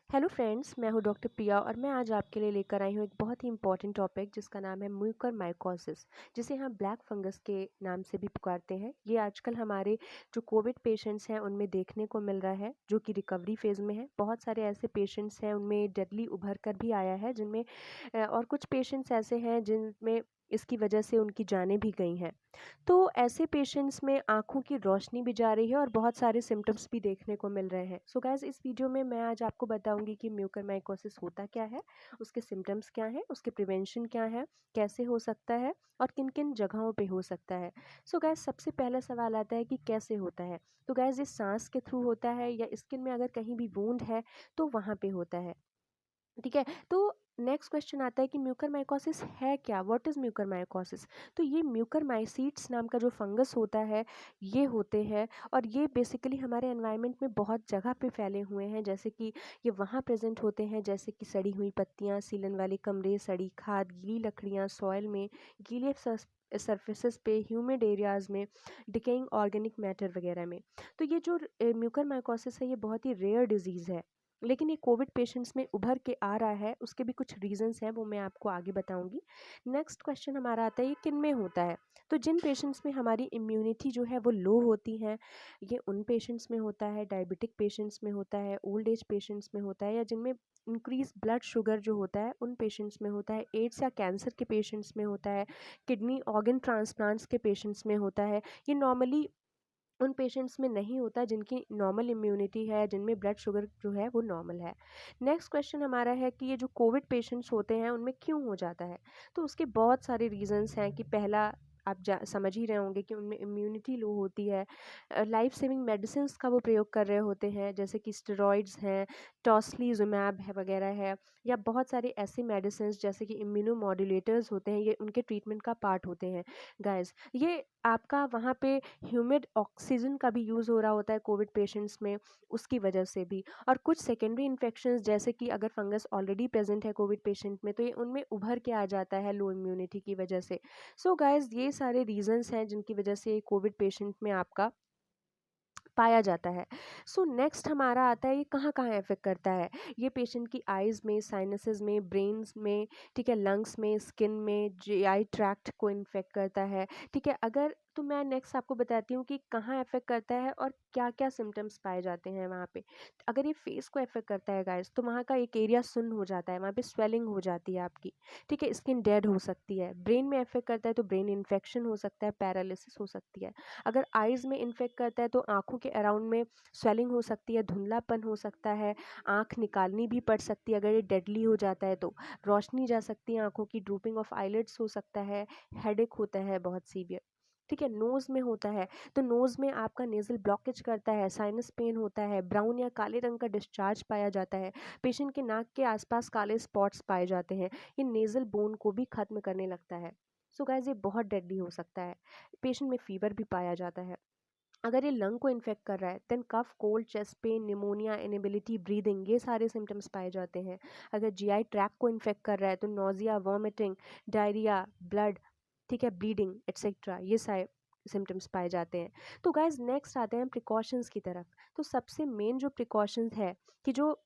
Hello friends, मैं हूं doctor प्रिया और मैं आज आपके लिए लेकर आई हूं एक बहुत ही इंपॉर्टेंट टॉपिक जिसका नाम है म्यूकरमाइकोसिस, जिसे हम ब्लैक फंगस के नाम से भी पुकारते हैं। ये आजकल हमारे जो कोविड पेशेंट्स हैं उनमें देखने को मिल रहा है, जो कि रिकवरी फेज़ में है। बहुत सारे ऐसे पेशेंट्स हैं उनमें डेडली उभर कर भी आया है, जिनमें और कुछ पेशेंट्स ऐसे हैं जिनमें इसकी वजह से उनकी जानें भी गई हैं। तो ऐसे पेशेंट्स में आँखों की रोशनी भी जा रही है और बहुत सारे सिम्पटम्स भी देखने को मिल रहे हैं। सो गाइस, इस वीडियो में मैं आज आपको बताऊंगी कि म्यूकरमाइकोसिस होता क्या है, उसके सिम्पटम्स क्या हैं, उसके प्रिवेंशन क्या है, कैसे हो सकता है और किन किन जगहों पे हो सकता है। सो गाइस, सबसे पहला सवाल आता है कि कैसे होता है। तो गाइस, ये सांस के थ्रू होता है या स्किन में अगर कहीं भी वूंड है तो वहाँ पे होता है। ठीक है। तो नेक्स्ट क्वेश्चन आता है कि म्यूकरमाइकोसिस है क्या, व्हाट इज़ म्यूकरमाइकोसिस। तो ये म्यूकरमाइसीट्स नाम का जो फंगस होता है ये होते हैं, और ये बेसिकली हमारे एनवायरनमेंट में बहुत जगह पे फैले हुए हैं। जैसे कि ये वहाँ प्रेजेंट होते हैं जैसे कि सड़ी हुई पत्तियाँ, सीलन वाले कमरे, सड़ी खाद, गीली लकड़ियाँ, सॉइल में, गीले सरफेसेस पे, ह्यूमिड एरियाज़ में, डिकेइंग ऑर्गेनिक मैटर वगैरह में। तो ये जो म्यूकरमाइकोसिस है ये बहुत ही रेयर डिजीज़ है, लेकिन ये कोविड पेशेंट्स में उभर के आ रहा है। उसके भी कुछ रीजंस हैं, वो मैं आपको आगे बताऊंगी। नेक्स्ट क्वेश्चन हमारा आता है ये किन में होता है। तो जिन पेशेंट्स में हमारी इम्यूनिटी जो है वो लो होती है, ये उन पेशेंट्स में होता है, डायबिटिक पेशेंट्स में होता है, ओल्ड एज पेशेंट्स में होता है, या जिनमें इंक्रीज ब्लड शुगर जो होता है उन पेशेंट्स में होता है, एड्स या कैंसर के पेशेंट्स में होता है, किडनी ऑर्गन ट्रांसप्लांट्स के पेशेंट्स में होता है। ये नॉर्मली उन पेशेंट्स में नहीं होता जिनकी नॉर्मल इम्यूनिटी है, जिनमें ब्लड शुगर जो है वो नॉर्मल है। नेक्स्ट क्वेश्चन हमारा है कि ये जो कोविड पेशेंट्स होते हैं उनमें क्यों हो जाता है। तो उसके बहुत सारे रीजंस हैं कि पहला, आप समझ ही रहे होंगे कि उनमें इम्यूनिटी लो होती है। लाइफ सेविंग मेडिसिन का वो प्रयोग कर रहे होते हैं, जैसे कि स्टेरॉइड्स हैं, टॉस्लीजुमैब है वगैरह है, या बहुत सारे ऐसे मेडिसिन जैसे कि इम्यूनोमॉड्यूलेटर्स होते हैं, ये उनके ट्रीटमेंट का पार्ट होते हैं। गाइस, ये आपका वहाँ पे ह्यूमिड ऑक्सीजन का भी यूज़ हो रहा होता है कोविड पेशेंट्स में, उसकी वजह से भी। और कुछ सेकेंडरी इन्फेक्शंस, जैसे कि अगर फंगस ऑलरेडी प्रेजेंट है कोविड पेशेंट में तो ये उनमें उभर के आ जाता है लो इम्यूनिटी की वजह से। सो गाइस, ये सारे रीजंस हैं जिनकी वजह से कोविड पेशेंट में आपका पाया जाता है। सो नेक्स्ट हमारा आता है ये कहाँ कहाँ इफेक्ट करता है। ये पेशेंट की आइज़ में, साइनसेस में, ब्रेन्स में, ठीक है, लंग्स में, स्किन में, जीआई ट्रैक्ट को इन्फेक्ट करता है। ठीक है। अगर तो मैं नेक्स्ट आपको बताती हूँ कि कहाँ इफेक्ट करता है और क्या क्या सिम्टम्स पाए जाते हैं वहाँ पे। अगर ये फेस को इफेक्ट करता है गाइस, तो वहाँ का एक एरिया सुन्न हो जाता है, वहाँ पे स्वेलिंग हो जाती है आपकी। ठीक है। स्किन डेड हो सकती है। ब्रेन में इफेक्ट करता है तो ब्रेन इन्फेक्शन हो सकता है, पैरालिसिस हो सकती है। अगर आइज़ में इन्फेक्ट करता है तो आँखों के अराउंड में स्वेलिंग हो सकती है, धुंधलापन हो सकता है, आँख निकालनी भी पड़ सकती है। अगर ये डेडली हो जाता है तो रोशनी जा सकती है आँखों की, ड्रूपिंग ऑफ आईलिड्स हो सकता है, हेडेक होता है बहुत सीवियर। ठीक है। नोज़ में होता है तो नोज़ में आपका नेज़ल ब्लॉकेज करता है, साइनस पेन होता है, ब्राउन या काले रंग का डिस्चार्ज पाया जाता है, पेशेंट के नाक के आसपास काले स्पॉट्स पाए जाते हैं। ये नेज़ल बोन को भी खत्म करने लगता है। सो गाइस, ये बहुत डेडली हो सकता है। पेशेंट में फीवर भी पाया जाता है। अगर ये लंग को इन्फेक्ट कर रहा है then cough, cold, chest pain, pneumonia, inability breathing, ये सारे सिम्टम्स पाए जाते हैं। अगर जीआई ट्रैक को इन्फेक्ट कर रहा है तो नोजिया, वॉमिटिंग, डायरिया, ब्लड, ठीक है, ब्लीडिंग एट्सेट्रा, ये सारे सिम्टम्स पाए जाते हैं। तो गाइज नेक्स्ट आते हैं प्रिकॉशंस की तरफ। तो सबसे मेन जो प्रिकॉशंस है कि जो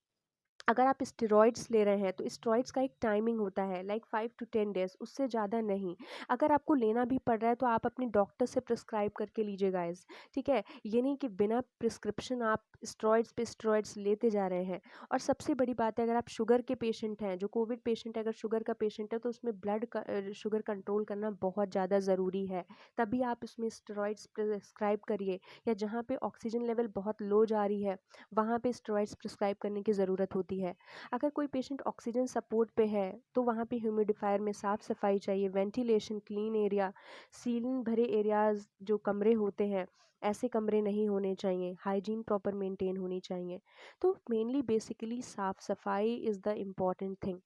अगर आप स्टेरॉइड्स ले रहे हैं तो स्टेरॉइड्स का एक टाइमिंग होता है, लाइक 5 to 10 डेज, उससे ज़्यादा नहीं। अगर आपको लेना भी पड़ रहा है तो आप अपने डॉक्टर से प्रिस्क्राइब करके लीजिए गाइस। ठीक है। ये नहीं कि बिना प्रिस्क्रिप्शन आप स्टेरॉइड्स पे स्टेरॉइड्स लेते जा रहे हैं। और सबसे बड़ी बात है, अगर आप शुगर के पेशेंट हैं, जो कोविड पेशेंट है, अगर शुगर का पेशेंट है तो उसमें शुगर कंट्रोल करना बहुत ज़्यादा ज़रूरी है। तभी आप उसमें स्टेरॉइड्स प्रिस्क्राइब करिए, या जहाँ पे ऑक्सीजन लेवल बहुत लो जा रही है वहाँ पे स्टेरॉइड्स प्रिस्क्राइब करने की ज़रूरत होती है। अगर कोई पेशेंट ऑक्सीजन सपोर्ट पे है तो वहाँ पे ह्यूमिडिफायर में साफ़ सफाई चाहिए, वेंटिलेशन, क्लीन एरिया, सीलन भरे एरियाज जो कमरे होते हैं ऐसे कमरे नहीं होने चाहिए, हाइजीन प्रॉपर मेंटेन होनी चाहिए। तो मेनली बेसिकली साफ़ सफाई इज़ द इम्पॉर्टेंट थिंग।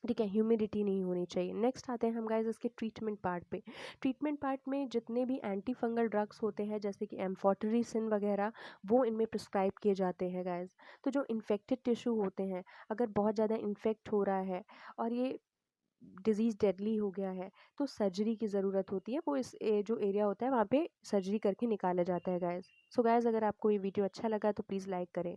ठीक है। ह्यूमिडिटी नहीं होनी चाहिए। नेक्स्ट आते हैं हम गाइस इसके ट्रीटमेंट पार्ट पे। ट्रीटमेंट पार्ट में जितने भी एंटी फंगल ड्रग्स होते हैं जैसे कि एम्फोटेरिसिन वगैरह, वो इनमें प्रिस्क्राइब किए जाते हैं गाइस। तो जो इन्फेक्टेड टिश्यू होते हैं, अगर बहुत ज़्यादा इन्फेक्ट हो रहा है और ये डिजीज़ डेडली हो गया है तो सर्जरी की ज़रूरत होती है। वो जो एरिया होता है वहाँ पे सर्जरी करके निकाला जाता है गाइस। सो गाइस, अगर आपको ये वीडियो अच्छा लगा तो प्लीज़ लाइक करें।